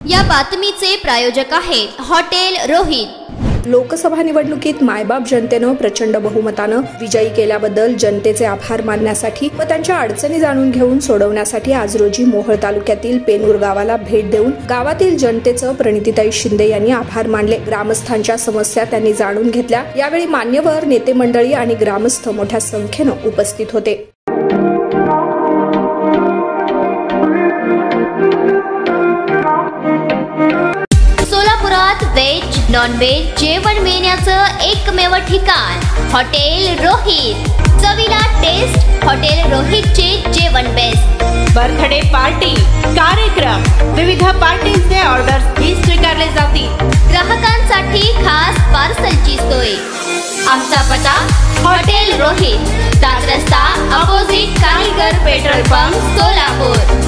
या बातमीचे प्रायोजक आहेत हॉटेल रोहित। लोकसभा निवडणुकीत मायबाप जनतेनं प्रचंड बहुमतानं विजयी केल्याबद्दल जनतेचे आभार मानण्यासाठी व त्यांच्या अडचणी जाणून घेऊन सोडवण्यासाठी आज रोजी मोहोळ तालुक्यातील पेनूर गावाला भेट देऊन गावातील जनतेचं प्रणितीताई शिंदे यांनी आभार मानले। ग्रामस्थांच्या समस्या त्यांनी जाणून घेतल्या। यावेळी मान्यवर नेते मंडळी आणि ग्रामस्थ मोठ्या संख्येनं उपस्थित होते। सोलापुरात वेज नॉन वेज जेवण मिळण्याचं एकमेव ठिकाण हॉटेल रोहित। चवीला टेस्ट हॉटेल रोहितचे जेवण बेस्ट। बर्थडे पार्टी, कार्यक्रम, विविध पार्टींचे ऑर्डर्स ही स्वीकारले जातील। ग्राहकांसाठी खास पार्सलची सोय। आमचा पत्ता हॉटेल रोहित, 7 रस्ता अपोजिट कारीगर पेट्रोल पंप, सोलापूर।